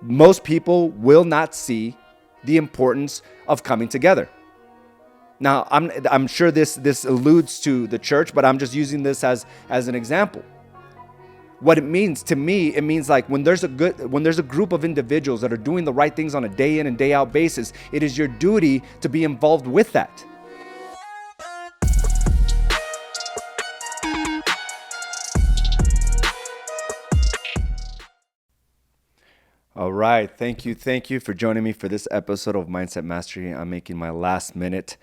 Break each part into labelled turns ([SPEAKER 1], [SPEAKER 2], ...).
[SPEAKER 1] most people will not see the importance of coming together. Now, I'm sure this alludes to the church, but I'm just using this as an example. What it means to me, it means like when there's a group of individuals that are doing the right things on a day in and day out basis, it is your duty to be involved with that. All right. Thank you for joining me for this episode of Mindset Mastery. I'm making my last minute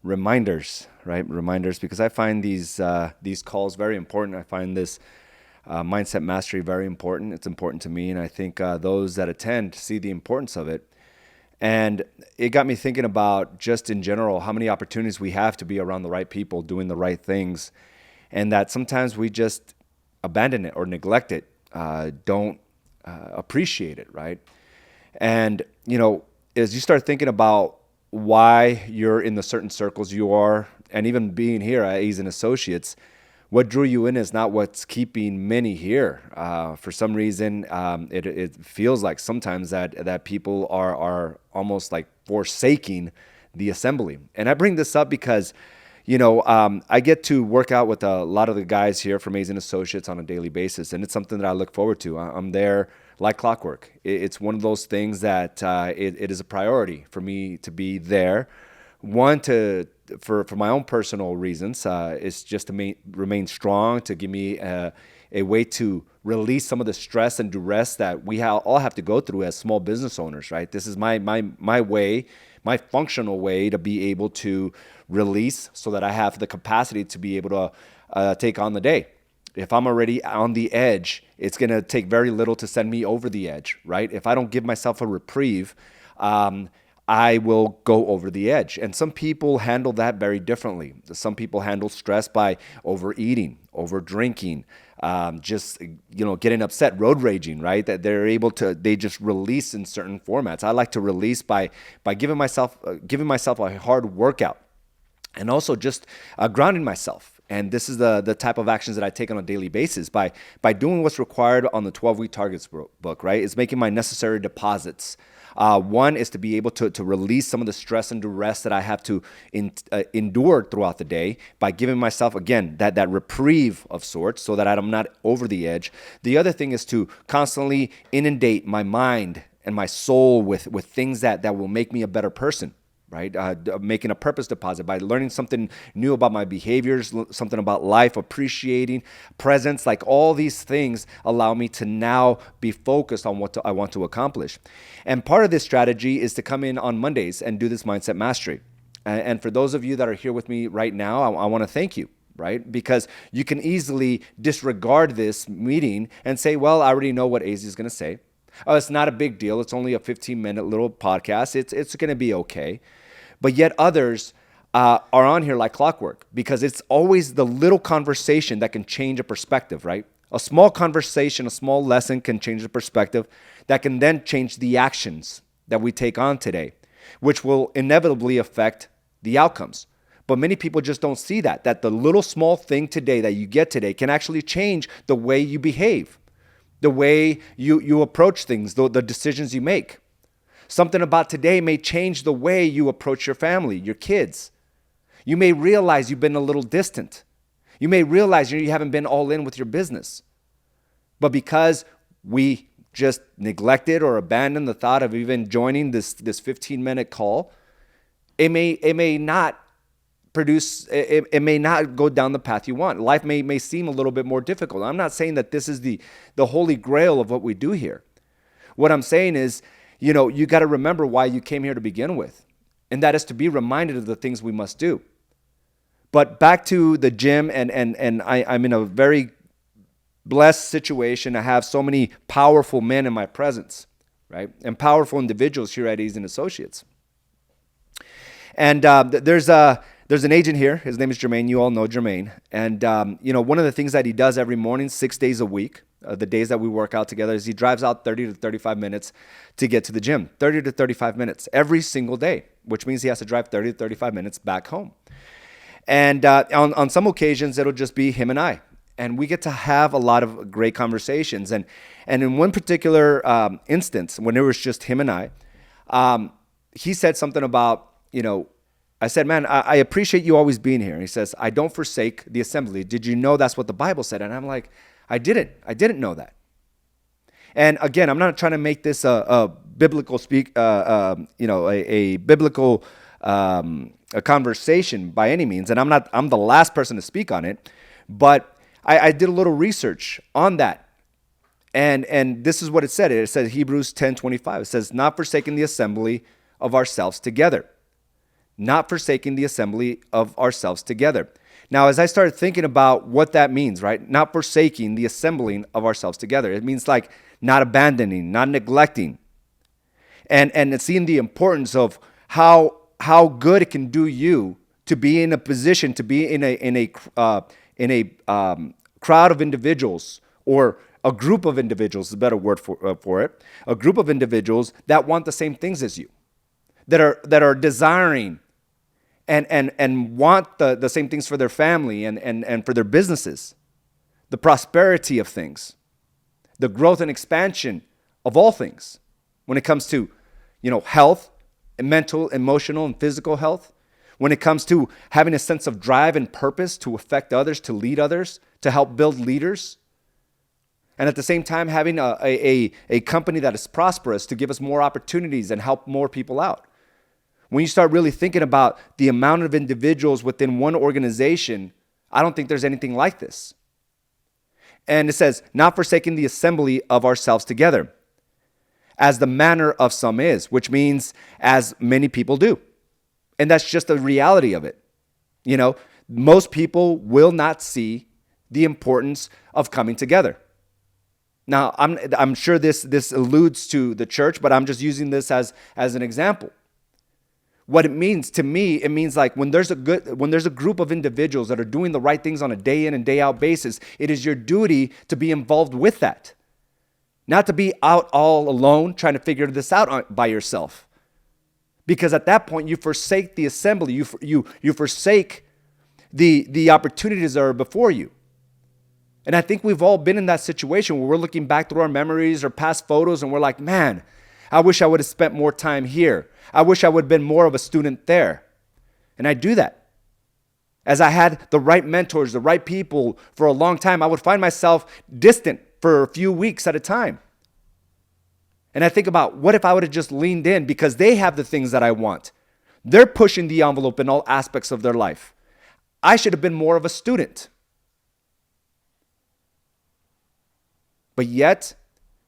[SPEAKER 1] reminders, right? Reminders, because I find these calls very important. I find this Mindset Mastery very important. It's important to me, and I think those that attend see the importance of it. And it got me thinking about, just in general, how many opportunities we have to be around the right people, doing the right things, and that sometimes we just abandon it or neglect it, don't appreciate it, right? And, as you start thinking about why you're in the certain circles you are, and even being here at A's and Associates, what drew you in is not what's keeping many here. For some reason, it feels like sometimes that people are almost like forsaking the assembly. And I bring this up because, I get to work out with a lot of the guys here from A's and Associates on a daily basis, and it's something that I look forward to. I'm there like clockwork. It's one of those things that it is a priority for me to be there. One, for my own personal reasons, is just to remain strong, to give me a way to release some of the stress and duress that we all have to go through as small business owners, right? This is my way, my functional way to be able to release so that I have the capacity to be able to take on the day. If I'm already on the edge, it's going to take very little to send me over the edge, right? If I don't give myself a reprieve, I will go over the edge. And some people handle that very differently. Some people handle stress by overeating, over drinking, just getting upset, road raging, right? That they just release in certain formats. I like to release by giving myself a hard workout, and also just grounding myself. And this is the type of actions that I take on a daily basis by doing what's required on the 12-week targets book, right? It's making my necessary deposits. One is to be able to release some of the stress and duress that I have to endure throughout the day by giving myself, again, that reprieve of sorts so that I'm not over the edge. The other thing is to constantly inundate my mind and my soul with things that will make me a better person. Right? Making a purpose deposit by learning something new about my behaviors, something about life, appreciating presence, like all these things allow me to now be focused on what I want to accomplish. And part of this strategy is to come in on Mondays and do this mindset mastery. And for those of you that are here with me right now, I want to thank you. Right? Because you can easily disregard this meeting and say, well, I already know what AZ is going to say. Oh, it's not a big deal. It's only a 15-minute little podcast. It's going to be okay. But yet others are on here like clockwork, because it's always the little conversation that can change a perspective, right? A small conversation, a small lesson can change the perspective that can then change the actions that we take on today, which will inevitably affect the outcomes. But many people just don't see that the little small thing today that you get today can actually change the way you behave, the way you approach things, the decisions you make. Something about today may change the way you approach your family, your kids. You may realize you've been a little distant. You may realize you haven't been all in with your business. But because we just neglected or abandoned the thought of even joining this 15-minute call, it may not produce, it may not go down the path you want. Life may seem a little bit more difficult. I'm not saying that this is the holy grail of what we do here. What I'm saying is, you got to remember why you came here to begin with, and that is to be reminded of the things we must do. But back to the gym, and I'm in a very blessed situation. I have so many powerful men in my presence, right? And powerful individuals here at A's and Associates. And there's an agent here. His name is Jermaine. You all know Jermaine. And one of the things that he does every morning, 6 days a week, the days that we work out together, is he drives out 30 to 35 minutes to get to the gym. 30 to 35 minutes every single day, which means he has to drive 30 to 35 minutes back home. And on some occasions, it'll just be him and I. and we get to have a lot of great conversations. And in one particular instance, when it was just him and I, he said something about, I said, man, I appreciate you always being here. And he says, I don't forsake the assembly. Did you know that's what the Bible said? And I'm like, I didn't know that. And again, I'm not trying to make this a biblical a biblical a conversation by any means. And I'm the last person to speak on it, but I did a little research on that. And this is what it said. It said Hebrews 10:25. It says, not forsaking the assembly of ourselves together. Not forsaking the assembly of ourselves together. Now, as I started thinking about what that means, right? Not forsaking the assembling of ourselves together. It means like not abandoning, not neglecting. And seeing the importance of how good it can do you to be in a position, to be in a crowd of individuals, or a group of individuals is a better word for it. A group of individuals that want the same things as you, that are desiring and want the same things for their family and for their businesses, the prosperity of things, the growth and expansion of all things when it comes to, health, and mental, emotional, and physical health, when it comes to having a sense of drive and purpose to affect others, to lead others, to help build leaders, and at the same time having a company that is prosperous to give us more opportunities and help more people out. When you start really thinking about the amount of individuals within one organization, I don't think there's anything like this. And it says, not forsaking the assembly of ourselves together, as the manner of some is, which means as many people do. And that's just the reality of it. Most people will not see the importance of coming together. Now, I'm sure this alludes to the church, but I'm just using this as an example. What it means to me, it means like when there's a group of individuals that are doing the right things on a day in and day out basis, it is your duty to be involved with that. Not to be out all alone trying to figure this out by yourself. Because at that point, you forsake the assembly. You forsake the opportunities that are before you. And I think we've all been in that situation where we're looking back through our memories or past photos and we're like, man, I wish I would have spent more time here. I wish I would have been more of a student there. And I do that. As I had the right mentors, the right people for a long time, I would find myself distant for a few weeks at a time. And I think about, what if I would have just leaned in because they have the things that I want? They're pushing the envelope in all aspects of their life. I should have been more of a student. But yet,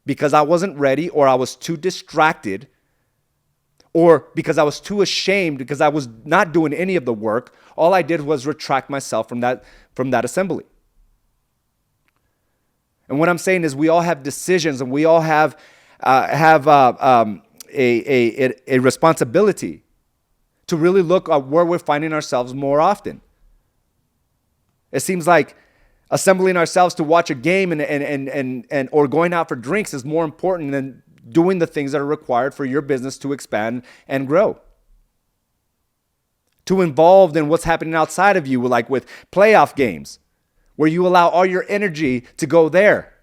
[SPEAKER 1] because I wasn't ready, or I was too distracted, or because I was too ashamed because I was not doing any of the work, all I did was retract myself from that assembly. And what I'm saying is we all have decisions, and we all have a responsibility to really look at where we're finding ourselves more often. It seems like assembling ourselves to watch a game and or going out for drinks is more important than doing the things that are required for your business to expand and grow. Too involved in what's happening outside of you, like with playoff games, where you allow all your energy to go there.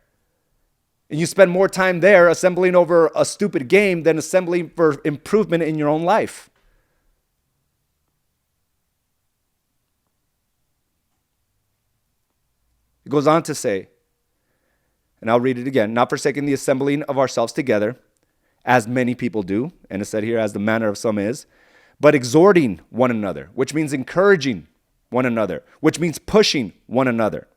[SPEAKER 1] And you spend more time there assembling over a stupid game than assembling for improvement in your own life. It goes on to say, and I'll read it again, not forsaking the assembling of ourselves together, as many people do, and it said here, as the manner of some is, but exhorting one another, which means encouraging one another, which means pushing one another.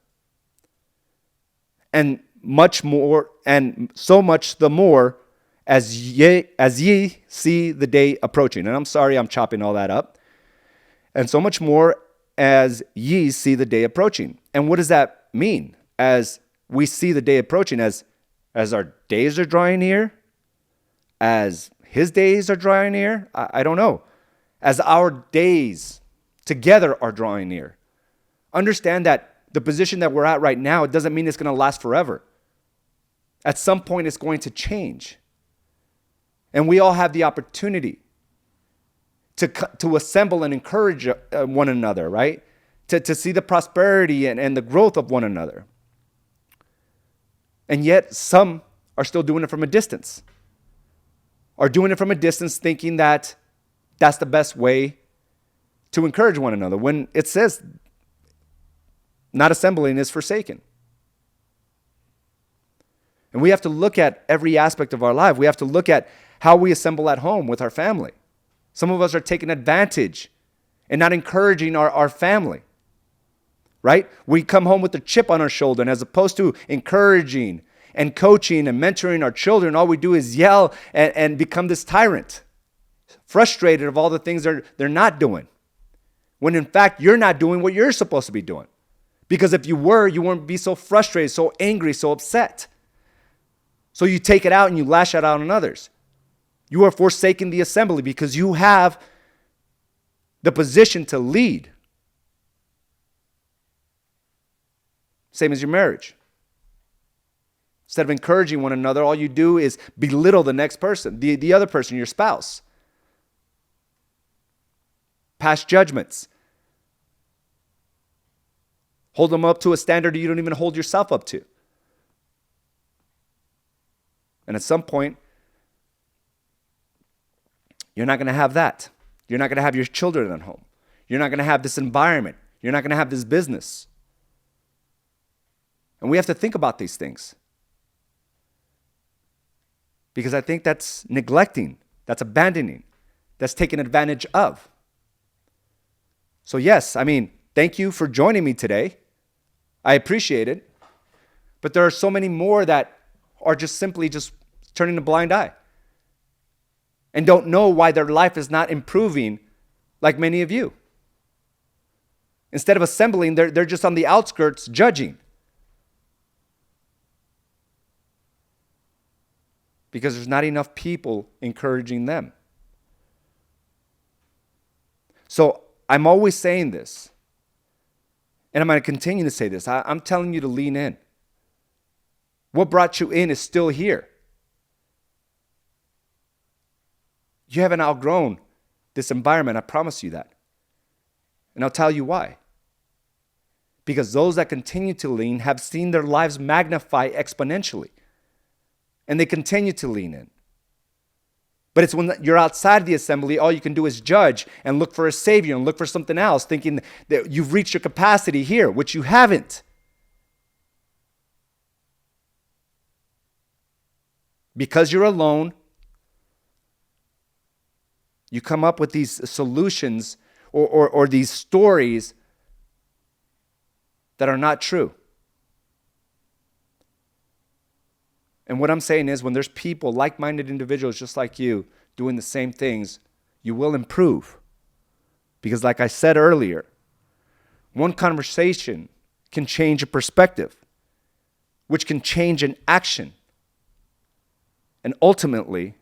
[SPEAKER 1] And much more, and so much the more, as ye see the day approaching. And I'm sorry I'm chopping all that up. And so much more as ye see the day approaching. And what does that mean? As we see the day approaching, as our days are drawing near, as his days are drawing near, I don't know. As our days together are drawing near. Understand that the position that we're at right now, it doesn't mean it's going to last forever. At some point, it's going to change. And we all have the opportunity to assemble and encourage one another, right? To see the prosperity and the growth of one another. And yet some are still doing it from a distance. Are doing it from a distance thinking that that's the best way to encourage one another. When it says not assembling is forsaken. And we have to look at every aspect of our life. We have to look at how we assemble at home with our family. Some of us are taking advantage and not encouraging our family, right? We come home with a chip on our shoulder, and as opposed to encouraging and coaching and mentoring our children, all we do is yell and become this tyrant, frustrated of all the things they're not doing, when in fact you're not doing what you're supposed to be doing. Because if you were, you wouldn't be so frustrated, so angry, so upset. So you take it out and you lash it out on others. You are forsaking the assembly because you have the position to lead. Same as your marriage. Instead of encouraging one another, all you do is belittle the next person, the other person, your spouse. Pass judgments. Hold them up to a standard you don't even hold yourself up to. And at some point, you're not going to have that. You're not going to have your children at home. You're not going to have this environment. You're not going to have this business. And we have to think about these things. Because I think that's neglecting, that's abandoning, that's taken advantage of. So yes, thank you for joining me today. I appreciate it. But there are so many more that are just simply turning a blind eye and don't know why their life is not improving like many of you. Instead of assembling, they're just on the outskirts judging. Because there's not enough people encouraging them. So I'm always saying this, and I'm going to continue to say this. I'm telling you to lean in. What brought you in is still here. You haven't outgrown this environment, I promise you that. And I'll tell you why. Because those that continue to lean have seen their lives magnify exponentially. And they continue to lean in. But it's when you're outside the assembly, all you can do is judge and look for a savior and look for something else, thinking that you've reached your capacity here, which you haven't. Because you're alone, you come up with these solutions or these stories that are not true. And what I'm saying is when there's people, like-minded individuals just like you, doing the same things, you will improve. Because like I said earlier, one conversation can change a perspective, which can change an action, and ultimately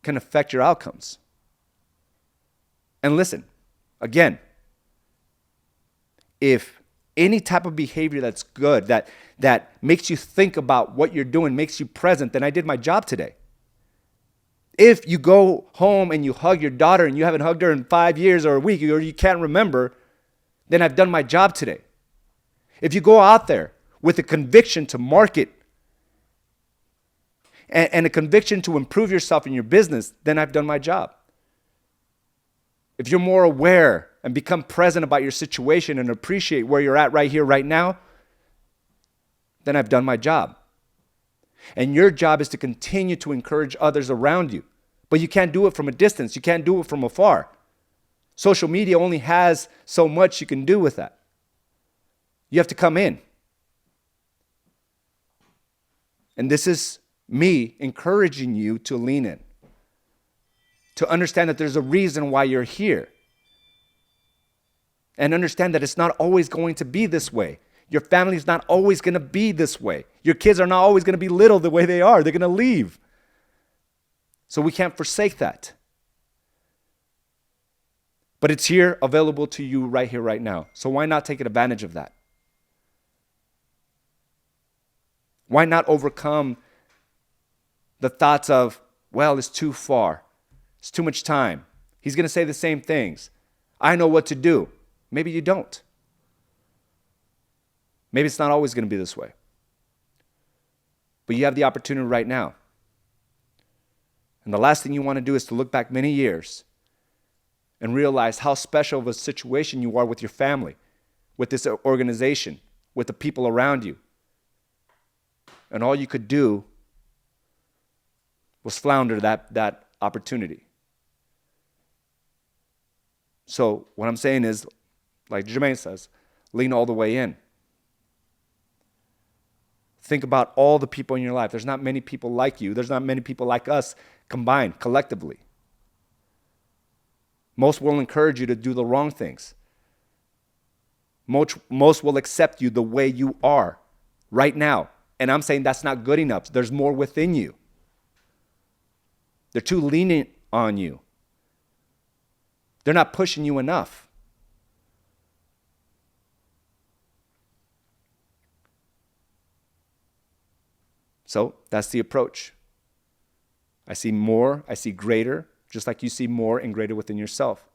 [SPEAKER 1] can affect your outcomes. And listen, again, if any type of behavior that's good, that makes you think about what you're doing, makes you present, then I did my job today. If you go home and you hug your daughter and you haven't hugged her in 5 years or a week or you can't remember, then I've done my job today. If you go out there with a conviction to market and a conviction to improve yourself in your business, then I've done my job. If you're more aware and become present about your situation and appreciate where you're at right here, right now, then I've done my job. And your job is to continue to encourage others around you. But you can't do it from a distance. You can't do it from afar. Social media only has so much you can do with that. You have to come in. And this is me encouraging you to lean in. To understand that there's a reason why you're here. And understand that it's not always going to be this way. Your family's not always going to be this way. Your kids are not always going to be little the way they are. They're going to leave. So we can't forsake that. But it's here, available to you right here, right now. So why not take advantage of that? Why not overcome the thoughts of, well, it's too far. It's too much time. He's going to say the same things. I know what to do. Maybe you don't. Maybe it's not always going to be this way. But you have the opportunity right now. And the last thing you want to do is to look back many years and realize how special of a situation you are with your family, with this organization, with the people around you. And all you could do was flounder that opportunity. So what I'm saying is, like Jermaine says, lean all the way in. Think about all the people in your life. There's not many people like you. There's not many people like us combined, collectively. Most will encourage you to do the wrong things. Most will accept you the way you are right now. And I'm saying that's not good enough. There's more within you. They're too lenient on you. They're not pushing you enough. So that's the approach. I see more, I see greater, just like you see more and greater within yourself.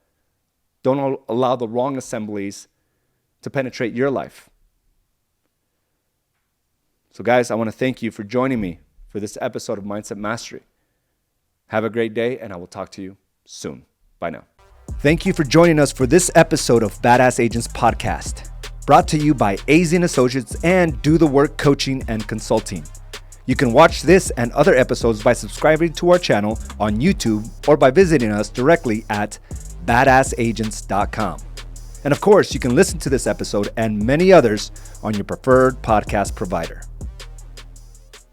[SPEAKER 1] Don't allow the wrong assemblies to penetrate your life. So guys, I want to thank you for joining me for this episode of Mindset Mastery. Have a great day, and I will talk to you soon. Bye now. Thank you for joining us for this episode of Badass Agents Podcast, brought to you by AZ & Associates and Do the Work Coaching and Consulting. You can watch this and other episodes by subscribing to our channel on YouTube or by visiting us directly at badassagents.com. And of course, you can listen to this episode and many others on your preferred podcast provider.